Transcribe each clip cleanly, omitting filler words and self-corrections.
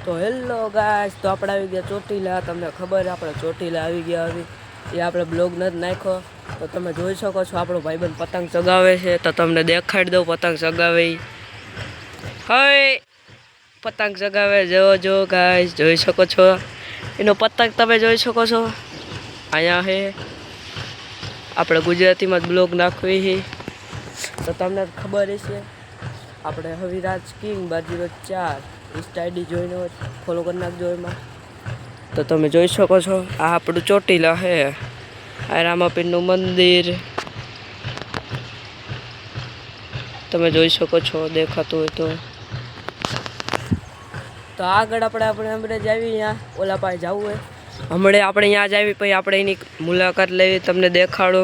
તો hello guys, તો આપણે આવી ગયા ચોટીલા. તમને ખબર આપણે ચોટીલા આવી ગયા હવે એ આપણે બ્લોગ નથી નાખ્યો. તો તમે જોઈ શકો છો આપણો ભાઈબંધ પતંગ ચગાવે છે. તો તમને દેખાડી દઉં પતંગ ચગાવે. હવે પતંગ ચગાવે જો ગાઈસ, જોઈ શકો છો એનો પતંગ તમે જોઈ શકો છો. અહીંયા છે આપણે ગુજરાતીમાં જ બ્લોગ નાખવી છે. તો તમને ખબર હશે આપણે હવિરાજ કિંગ 1204 ઇન્સ્ટા આઈડી જોઈને ફોલો કરી નાખજો એમાં. તો તમે જોઈ શકો છો આ આપણું ચોટીલા છે. આ રામાપીરનું મંદિર તમે જોઈ શકો છો, દેખાતું હોય તો આગળ આપણે હમણાં જ આવી. અહીંયા ઓલા પાસે જવું હોય હમણાં આપણે અહીંયા જ આવી. પછી આપણે એની મુલાકાત લેવી, તમને દેખાડો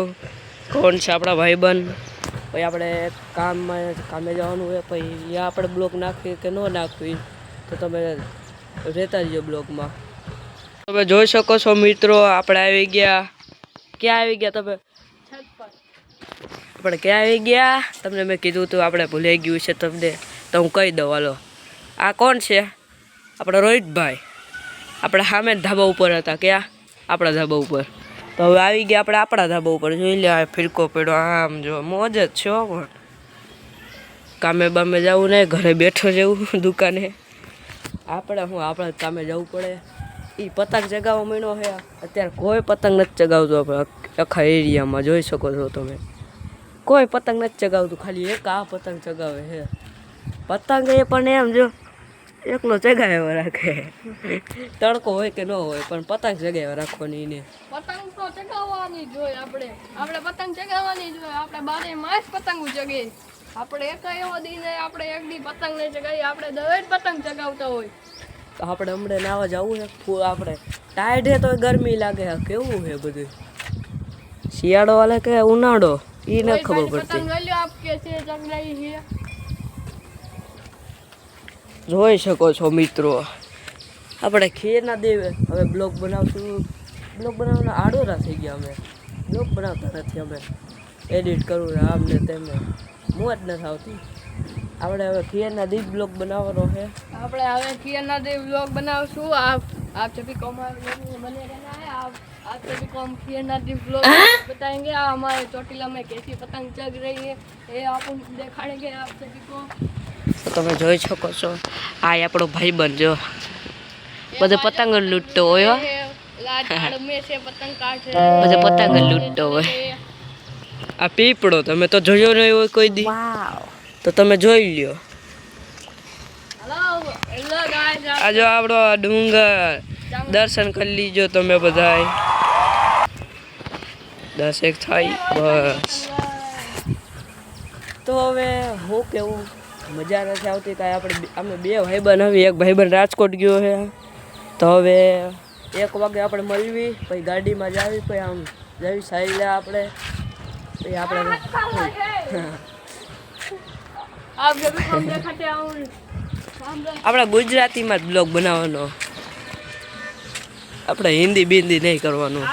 કોણ છે આપણા ભાઈબંધ. પછી આપણે કામે જવાનું હોય. પછી અહીંયા આપણે બ્લોગ નાખવી કે ન નાખવી તો તમે રહેતા રહીજો બ્લોગમાં. તમે જોઈ શકો છો મિત્રો, આપણે આવી ગયા. ક્યાં આવી ગયા તમે? આપણે ક્યાં આવી ગયા તમને મેં કીધું હતું, આપણે ભૂલાઈ ગયું છે તમને. તો હું કહી દઉં હાલો. આ કોણ છે? આપણા રોહિતભાઈ. આપણે સામે ધાબા ઉપર હતા. ક્યાં? આપણા ધાબા ઉપર. તો હવે આવી ગયા આપણે આપણા ધાબા ઉપર. જોઈ લે ફિરકો પડ્યો, આમ જો મોજ જ છે. પણ કામે બામે જવું નહીં, ઘરે બેઠો જવું દુકાને. આપણે કામે જવું પડે. એ પતંગ ચગાવવા મહિનો છે. અત્યારે કોઈ પતંગ નથી ચગાવતું આપણે આખા એરિયામાં. જોઈ શકો છો તમે, કોઈ પતંગ નથી ચગાવતું. ખાલી એક આ પતંગ ચગાવે છે. પતંગ એ પણ એમ જો એકલો ચગાવ્યો રાખે. તડકો હોય કે ન હોય પણ પતંગ ચગાવ્યા રાખવાની ને. પતંગ તો ચગાવવાની જ હોય. આપણે પતંગ ચગાવવાની જ હોય. આપણે 12 માસ પતંગ ચગે. આપણે એક એવો દી આપણે એક દી પતંગ નહીં ચગાવી, આપણે દરરોજ પતંગ ચગાવતા હોય. તો આપણે હમણાં નાવા જવું છે. આપણે ટાઈડ છે તો ગરમી લાગે. કેવું છે બધું? શિયાળો વાલે કે ઉનાળો એ ન ખબર પડતી. જોઈ શકો છો મિત્રો, આપણે ખીર ના દેવે હવે બ્લોગ બનાવશું. બ્લોગ બનાવવાના આડોરા થઈ ગયા. અમે બ્લોગ બનાવતા નથી. અમે એડિટ કરવું ને આમ ને તેમને મોજ નથી આવતી. આપણે હવે ખીરના દીપ બ્લોગ બનાવવાનો છે. આપણે હવે ખીરના દીપ બ્લોગ બનાવશું. आप सभी को हमारे बने रहना है. आप सभी को हम खीરના દીપ બ્લોગ बताएंगे. हमारे ચોટીલા में कैसी पतंग चग रही है ये आपको दिखाएंगे आप सभी को. તો તમે જોઈ શકો છો આ આપણો ભાઈબંધ જો બધે પતંગ લૂંટતો હોય. બધે પતંગ લૂંટતો હોય. આ પીપળો તમે તો જોયો નહીં હોય કોઈ દી, તો તમે જોઈ લ્યો. આ જો આપણો ડુંગર, દર્શન કરી લીજો તમે બધાય. 10 થાય બસ. તો હવે હું કેવું, મજા નથી આવતી કાંઈ. અમે બે ભાઈબંધ હવે એક ભાઈબંધ રાજકોટ ગયો છે. તો હવે 1 વાગે આપણે મળવી. પછી ગાડીમાં જાવી. પછી આમ જવી સાઈલે આપણે. પછી આપણે ગુજરાતીમાં જ બ્લોગ બનાવવાનો. આપણે હિન્દી બિંદી નહીં કરવાનું.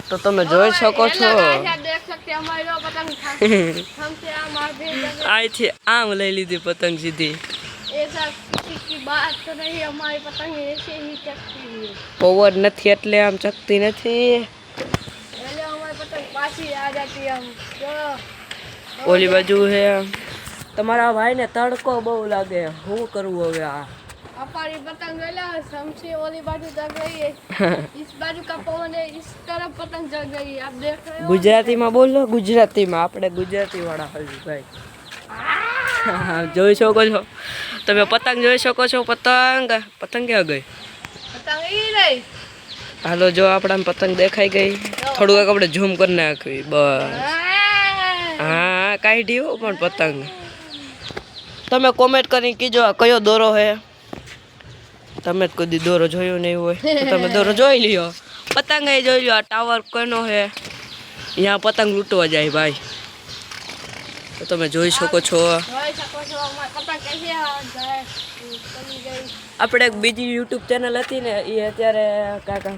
તો તમે જોઈ શકો છો અહીંથી આમ લઈ લીધી પતંગ સીધી. પવન નથી એટલે આમ ચકતી નથી. ઓલી બાજુ છે. તમારા ભાઈને તડકો બહુ લાગે. શું કરવું હવે? આ हमारी पतंग हमसे वाली बाजू जग रही है. इस बाजू का पवन है, इस तरफ पतंग जग रही है. आप देख रहे हो. ગુજરાતીમાં બોલો. ગુજરાતીમાં આપણે ગુજરાતી વાળા ભાઈ જોઈ શકો છો તમે. પતંગ જોઈ શકો છો. પતંગ ક્યાં ગઈ? પતંગ ઈ રહી. હાલો જો આપણા પતંગ દેખાઈ ગઈ. થોડુંક આપણે ઝૂમ કરી નાખવી બસ. હા કાઢી હો પણ પતંગ. તમે કોમેન્ટ કરીને કીજો કયો દોરો હે. તમે જ કોઈ દોરો જોયો નહીં હોય તો તમે દોરો જોઈ લ્યો. પતંગ એ જોઈ લ્યો. આ ટાવર કોનો હે? અહીંયા પતંગ લૂંટવા જાય ભાઈ. તો તમે જોઈ શકો છો. આપણે એક બીજી યુટ્યુબ ચેનલ હતી ને, એ અત્યારે કાકા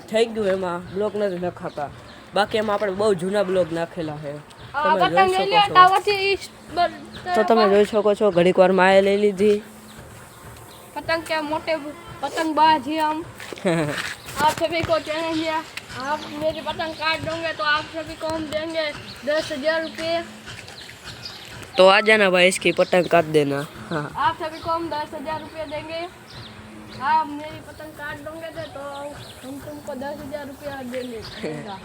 થઈ ગયું એમાં બ્લોક નથી નખાતા. બાકી એમાં આપણે બહુ જૂના બ્લોક નાખેલા છે. આ તમે પતંગ જોઈ લઈ લે શકો છો. તાવથી તો તમે જોઈ શકો છો ઘડીક વાર માએ લઈ લીધી. पतंग क्या मोटे पतंग बाज हैं हम। आप सभी को चैलेंज है, आप मेरी पतंग काट दोगे तो आप सभी को हम देंगे 10,000 रुपये। तो आ जाना भाई, इसकी पतंग काट देना. हाँ आप सभी को हम 10,000 रुपये देंगे। आप मेरी पतंग काट दोगे तो हम तुमको 10,000 रुपया देंगे।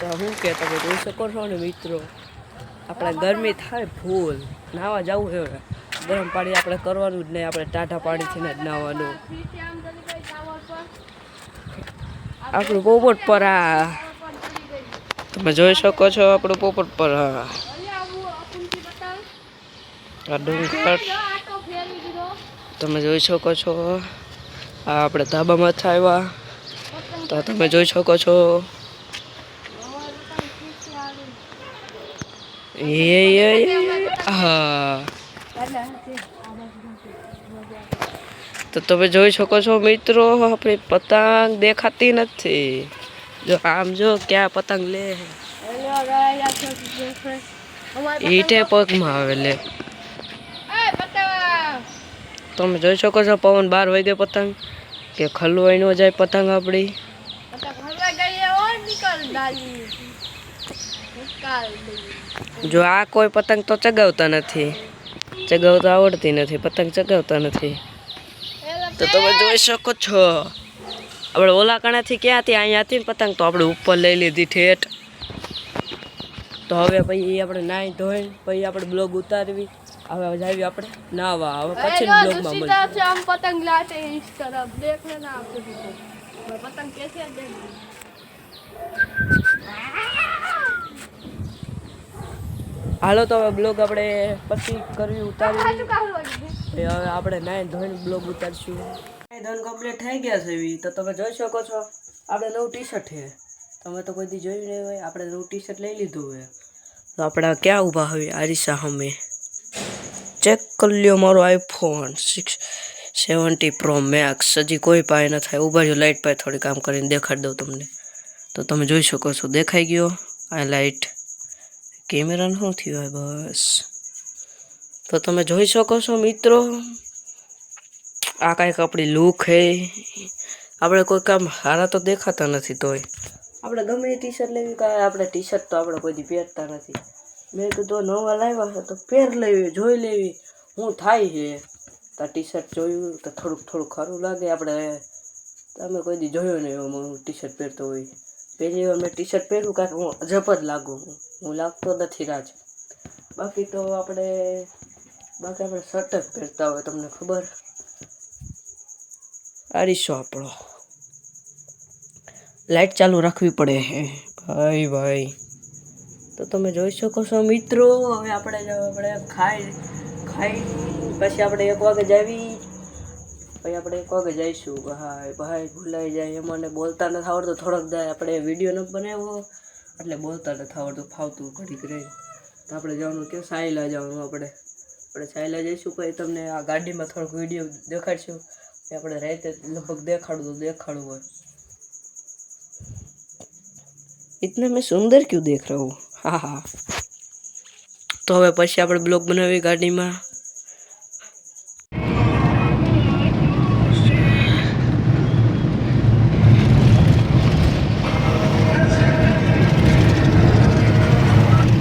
તો હું કે તમે જોઈ શકો છો ને મિત્રો, આપણે ગરમી થાય ફૂલ, નાવા જવું છે હવે. ગરમ પાણી આપણે કરવાનું જ નહીં, આપણે ટાઢા પાણીથી જ નાવાનું. આપણું પોપટ પર આ તમે જોઈ શકો છો, આપણું પોપટ પર આ ડુંગર તમે જોઈ શકો છો. આ આપણે ધાબામાં આવ્યા તો તમે જોઈ શકો છો. હા તો તમે જોઈ શકો છો મિત્રો, આપણી પતંગ દેખાતી નથી. જો આમ જો ક્યાં પતંગ લે ઈટે પગમાં આવે લે. તમે જોઈ શકો છો પવન 12 વાગે પતંગ કે ખલવાઈ ન જાય પતંગ આપણી. જો આ કોઈ પતંગ તો ચગાવતા નથી, ચગાવતા આવડતી નથી, પતંગ ચગાવતા નથી. તો તમે જોઈ શકો છો આપણે ઓલા કણાથી ક્યાંથી અહીંયાથી પતંગ તો આપણે ઉપર લઈ લીધી ઠેઠ. તો હવે પછી આપણે નાહી ધોઈ પછી આપણે બ્લોગ ઉતારવી. હવે જાવી આપણે નાવા. હવે પછી બ્લોગમાં મળીએ. हम पतंग लाते हैं इस तरफ, देख लेना आप सभी को मैं पतंग कैसे देख। હાલો તો હવે બ્લોગ આપણે પછી કરવી ઉતારવી. હવે આપણે નાહી ધોઈને બ્લોગ ઉતારશું. નાહી ધોઈને કમ્પ્લીટ થઈ ગયા છે એવી. તો તમે જોઈ શકો છો આપણે નવું ટી-શર્ટ છે. તમે તો કોઈ દી જોયું નહીં હોય. આપણે નવું ટી-શર્ટ લઈ લીધું હોય. તો આપણે ક્યાં ઊભા હોય આરીસા સામે. ચેક કરી લ્યો મારો આઈફોન 670 Pro Max. હજી કોઈ પાસે ન થાય. ઊભા જો લાઇટ પાસે થોડી કામ કરીને દેખાડી દઉં તમને. તો તમે જોઈ શકો છો દેખાઈ ગયો આ લાઇટ. કેમેરાનું શું થયું હોય બસ. તો તમે જોઈ શકો છો મિત્રો, આ કાંઈક આપણી લુક હે. આપણે કોઈ કામ સારા તો દેખાતા નથી, તોય આપણે ગમે એ ટી-શર્ટ લેવી. કાંઈ આપણે ટી-શર્ટ તો આપણે કોઈ દી પહેરતા નથી. મેં કીધું નવા લાવ્યા છે તો પહેર લેવી, જોઈ લેવી શું થાય છે. તો ટી-શર્ટ જોયું તો થોડુંક ખરું લાગે. આપણે તમે કોઈ દી જોયું નહીં એવું હું ટી-શર્ટ પહેરતો હોય. પહેલી વાર મેં ટી-શર્ટ પહેર્યું કાંઈક હું અજબ જ લાગુ. હું લાગતો નથી રાજ. બાકી આપણે શર્ટ જ પહેરતા હોય. તમને ખબર આરીશો આપણો. લાઇટ ચાલુ રાખવી પડે હે ભાઈ. તો તમે જોઈ શકો છો મિત્રો, હવે આપણે ખાઈ પછી આપણે 1 વાગે જાવી. પછી આપણે 1 વાગે જઈશું. ભાઈ ભૂલાઈ જાય એમાં બોલતા નથી આવડતું. થોડોક જાય આપણે વિડીયો ન બનાવ્યો એટલે બોલતા નથી આવડતું, ફાવતું ઘડીક રહી. તો આપણે જવાનું કે સાયલા જવાનું. આપણે સાયલા જઈશું. પછી તમને આ ગાડીમાં થોડોક વિડીયો દેખાડશું. આપણે રાતે લગભગ દેખાડવું હોય. इतना मैं सुंदर क्यों देख रहा हूँ. હા તો હવે પછી આપણે બ્લોગ બનાવી ગાડીમાં.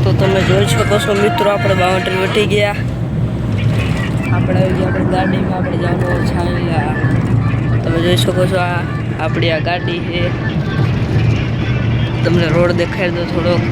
તો તમે જોઈ શકો છો મિત્રો, આપણે બાઉન્ડ્રી વટી ગયા. આપણે ગાડીમાં આપણે જવાનું છાંયલા. તમે જોઈ શકો છો આ આપણી આ ગાડી છે. તમને રોડ દેખાડી દો થોડોક.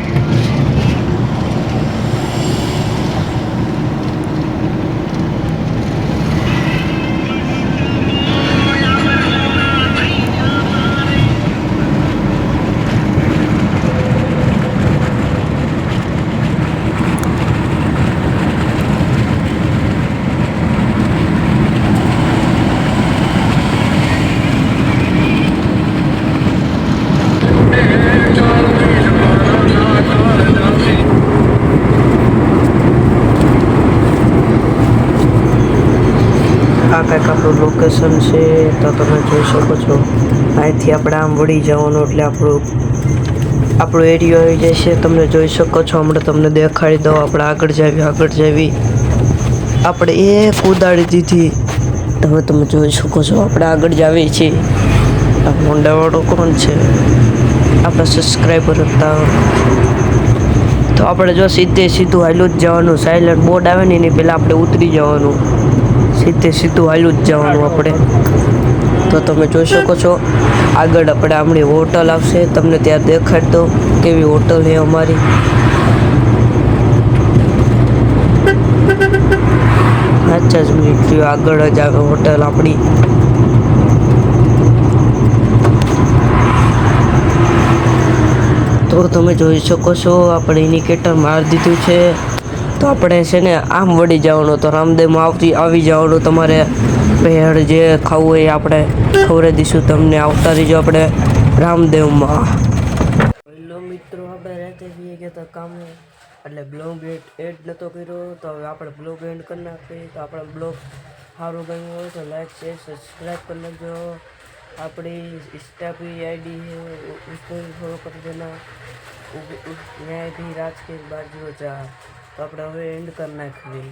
આપણું લોકેશન છે તો તમે જોઈ શકો છો. અહીંથી આપણે આમ વળી જવાનું એટલે આપણો એરિયો આવી જાય છે. તમે જોઈ શકો છો. હમણાં તમને દેખાડી દઉં. આપણે આગળ જાવી આપણે એક ઉડાડી દીધી. તમે જોઈ શકો છો. આપણે આગળ જાવી છીએ. આ હોન્ડાવાળો કોણ છે? આપણા સબસ્ક્રાઈબર હતા. તો આપણે જો સીધું હાલ્યું જ જવાનું. સાયલન્ટ બોર્ડ આવે ને એની પહેલાં આપણે ઉતરી જવાનું. સીધું હાલ્યું જ જવાનું આપણે. તો તમે જોઈ શકો છો આગળ આપણે આપણી હોટલ આવશે. તમને ત્યાં દેખાડી દો કેવી હોટલ છે અમારી. અચ્છા જ મિનિટ થયું. આગળ જ આવે હોટલ આપણી. તો તમે જોઈ શકો છો આપણે ઇન્ડિકેટર મારી દીધું છે. તો આપણે છે ને આમ વળી જવાનું. તો રામદેવમાં આવી જવાનું. તમારે ભેળ જે ખાવું હોય એ આપણે ખવડાવી દઈશું તમને. આવતા રહીજો આપણે રામદેવમાં. હેલો મિત્રો, આપણે રાતે જઈએ ગયા હતા કામે એટલે બ્લોગ એડ નહોતો કર્યો. તો હવે આપણે બ્લોગ એન્ડ કરી નાખીએ. તો આપણા બ્લોગ સારું ગમ્યું હોય તો લાઈક શેર સબસ્ક્રાઈબ કરી નાખજો. આપણી इंस्टा की आईडी है, उसको भी फॉलो कर देना. मैं भी राज के बाद जो जा. तो આપણે હવે એન્ડ કરી નાખીએ.